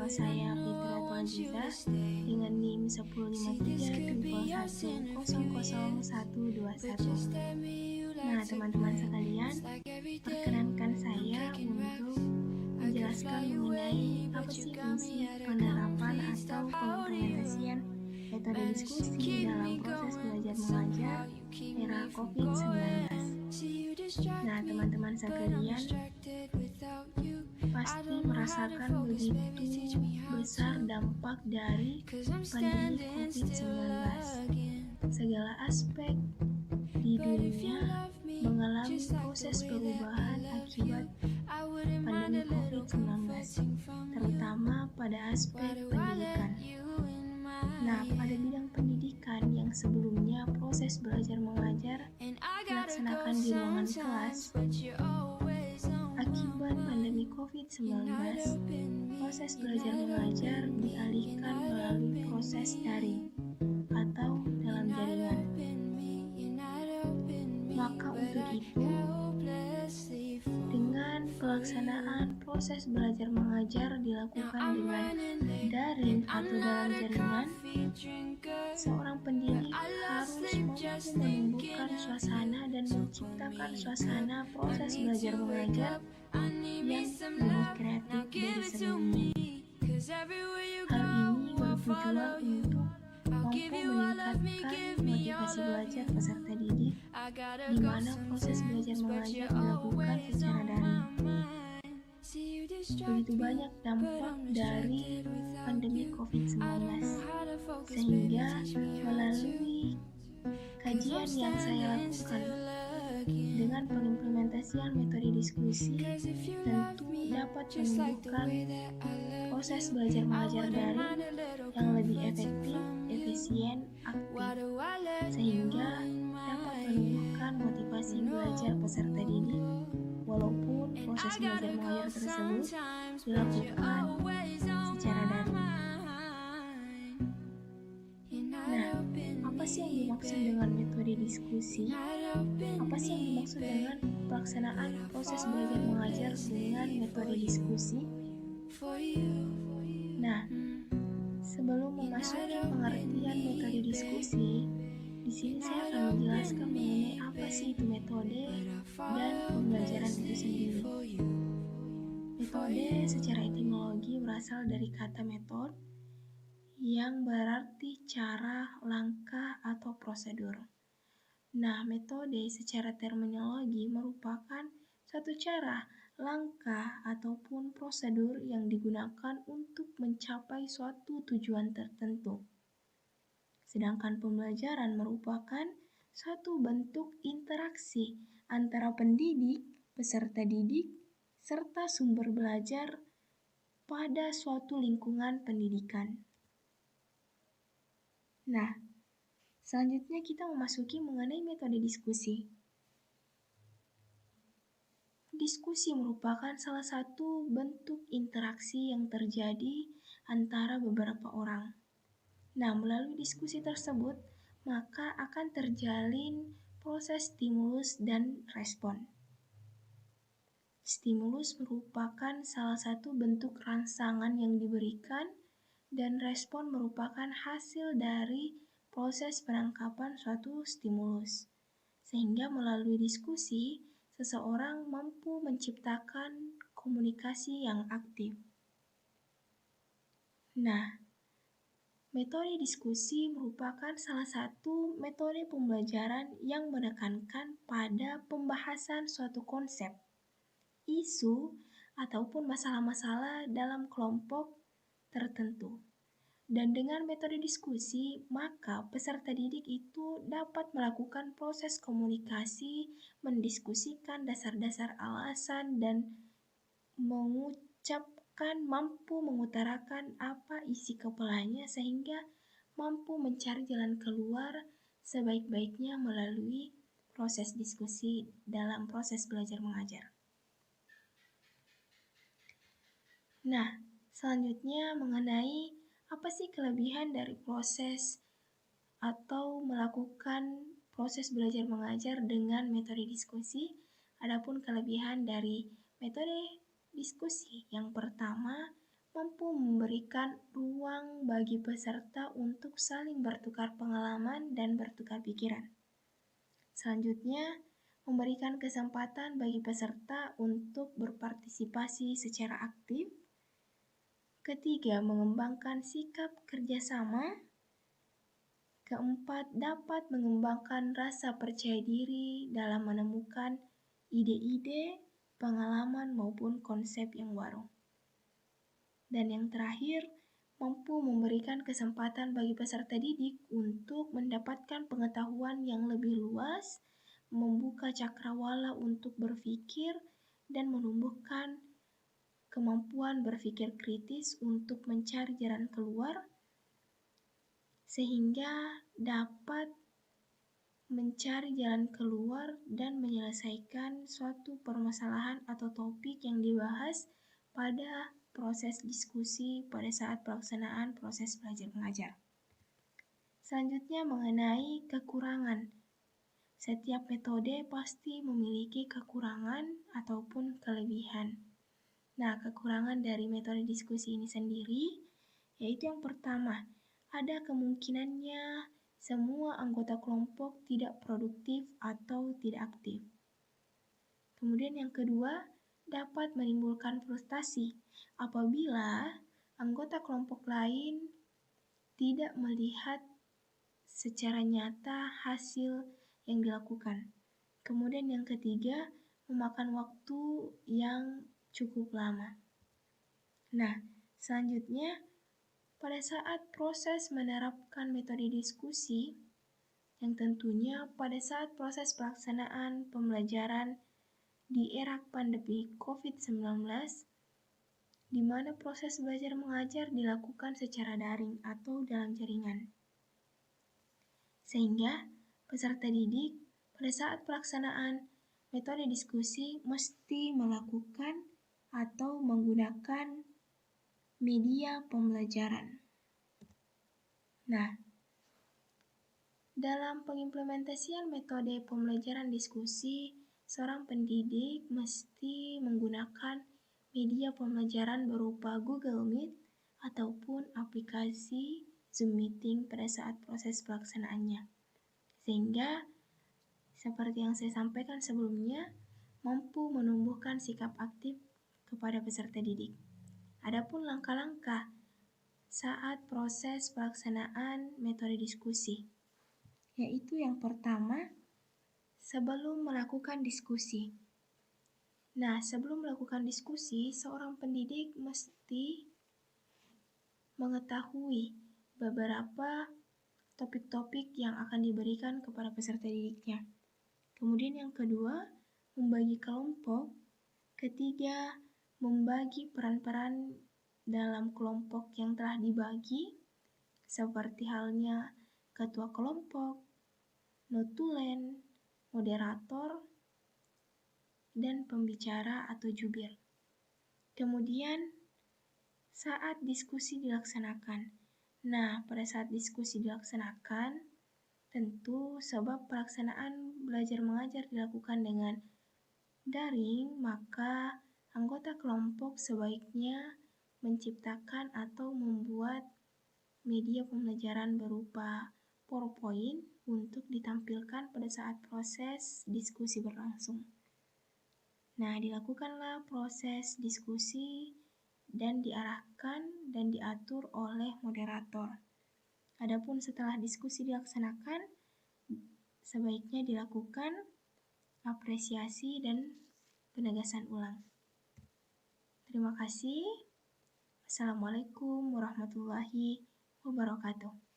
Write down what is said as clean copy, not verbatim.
Nama saya Fitra Tuaziza dengan NIM 15371000121. Nah, teman-teman sekalian, perkenankan saya untuk menjelaskan mengenai apa sih fungsi penerapan atau pengimplementasian metode diskusi dalam proses belajar mengajar era COVID-19. Nah, teman-teman sekalian pasti merasakan begitu besar dampak dari pandemi COVID-19. Segala aspek di dunia mengalami proses perubahan akibat pandemi COVID-19, terutama pada aspek pendidikan. Nah, pada bidang pendidikan yang sebelumnya proses belajar mengajar dilaksanakan di ruangan kelas, akibat pandemi COVID-19, proses belajar mengajar dialihkan melalui proses daring atau dalam jaringan. Maka untuk itu, dengan pelaksanaan proses belajar mengajar dilakukan dengan daring atau dalam jaringan, seorang pendidik harus mampu menumbuhkan suasana dan menciptakan suasana proses belajar mengajar yang lebih kreatif dari sebelumnya. Hal ini bertujuan untuk mampu meningkatkan motivasi belajar peserta didik, di mana proses belajar mengajar dilakukan secara daring. Begitu banyak dampak dari pandemi COVID-19, sehingga melalui kajian yang saya lakukan dengan pengimplementasian metode diskusi tentu dapat menumbuhkan proses belajar mengajar daring yang lebih efektif, efisien, aktif, sehingga dapat menumbuhkan motivasi belajar peserta didik walaupun proses belajar mengajar tersebut dilakukan secara daring. Nah, apa sih yang dimaksud dengan metode diskusi? Apa sih yang dimaksud dengan pelaksanaan proses belajar mengajar dengan metode diskusi? Nah, sebelum memasuki pengertian metode diskusi, di sini saya akan menjelaskan mengenai apa sih itu metode dan pembelajaran itu sendiri. Metode secara etimologi berasal dari kata metode yang berarti cara, langkah, atau prosedur. Nah, metode secara terminologi merupakan suatu cara, langkah, ataupun prosedur yang digunakan untuk mencapai suatu tujuan tertentu. Sedangkan pembelajaran merupakan suatu bentuk interaksi antara pendidik, peserta didik, serta sumber belajar pada suatu lingkungan pendidikan. Nah, selanjutnya kita memasuki mengenai metode diskusi. Diskusi merupakan salah satu bentuk interaksi yang terjadi antara beberapa orang. Nah, melalui diskusi tersebut, maka akan terjalin proses stimulus dan respon. Stimulus merupakan salah satu bentuk rangsangan yang diberikan, dan respon merupakan hasil dari proses penangkapan suatu stimulus. Sehingga melalui diskusi, seseorang mampu menciptakan komunikasi yang aktif. Nah, metode diskusi merupakan salah satu metode pembelajaran yang menekankan pada pembahasan suatu konsep, isu, ataupun masalah-masalah dalam kelompok tertentu. Dan dengan metode diskusi, maka peserta didik itu dapat melakukan proses komunikasi, mendiskusikan dasar-dasar alasan, dan mampu mengutarakan apa isi kepalanya sehingga mampu mencari jalan keluar sebaik-baiknya melalui proses diskusi dalam proses belajar mengajar. Nah, selanjutnya mengenai apa sih kelebihan dari proses atau melakukan proses belajar mengajar dengan metode diskusi? Adapun kelebihan dari metode diskusi, yang pertama, mampu memberikan ruang bagi peserta untuk saling bertukar pengalaman dan bertukar pikiran. Selanjutnya, memberikan kesempatan bagi peserta untuk berpartisipasi secara aktif. Ketiga, mengembangkan sikap kerjasama. Keempat, dapat mengembangkan rasa percaya diri dalam menemukan ide-ide, pengalaman maupun konsep yang baru. Dan yang terakhir, mampu memberikan kesempatan bagi peserta didik untuk mendapatkan pengetahuan yang lebih luas, membuka cakrawala untuk berpikir, dan menumbuhkan kemampuan berpikir kritis untuk mencari jalan keluar, sehingga dapat mencari jalan keluar dan menyelesaikan suatu permasalahan atau topik yang dibahas pada proses diskusi pada saat pelaksanaan proses belajar mengajar. Selanjutnya mengenai kekurangan. Setiap metode pasti memiliki kekurangan ataupun kelebihan. Nah, kekurangan dari metode diskusi ini sendiri yaitu yang pertama, ada kemungkinannya semua anggota kelompok tidak produktif atau tidak aktif. Kemudian yang kedua, dapat menimbulkan frustasi apabila anggota kelompok lain tidak melihat secara nyata hasil yang dilakukan. Kemudian yang ketiga, memakan waktu yang cukup lama. Nah, selanjutnya, pada saat proses menerapkan metode diskusi, yang tentunya pada saat proses pelaksanaan pembelajaran di era pandemi COVID-19, di mana proses belajar mengajar dilakukan secara daring atau dalam jaringan. Sehingga peserta didik pada saat pelaksanaan metode diskusi mesti melakukan atau menggunakan media pembelajaran. Nah, dalam pengimplementasian metode pembelajaran diskusi, seorang pendidik mesti menggunakan media pembelajaran berupa Google Meet ataupun aplikasi Zoom Meeting pada saat proses pelaksanaannya. Sehingga, seperti yang saya sampaikan sebelumnya, mampu menumbuhkan sikap aktif kepada peserta didik. Adapun langkah-langkah saat proses pelaksanaan metode diskusi, yaitu yang pertama, sebelum melakukan diskusi. Nah, sebelum melakukan diskusi, seorang pendidik mesti mengetahui beberapa topik-topik yang akan diberikan kepada peserta didiknya. Kemudian yang kedua, membagi kelompok. Ketiga, membagi peran-peran dalam kelompok yang telah dibagi, seperti halnya ketua kelompok, notulen, moderator, dan pembicara atau jubir. Kemudian, saat diskusi dilaksanakan. Nah, pada saat diskusi dilaksanakan, tentu sebab pelaksanaan belajar mengajar dilakukan dengan daring, maka anggota kelompok sebaiknya menciptakan atau membuat media pembelajaran berupa PowerPoint untuk ditampilkan pada saat proses diskusi berlangsung. Nah, dilakukanlah proses diskusi dan diarahkan dan diatur oleh moderator. Adapun setelah diskusi dilaksanakan, sebaiknya dilakukan apresiasi dan penegasan ulang. Terima kasih. Assalamualaikum warahmatullahi wabarakatuh.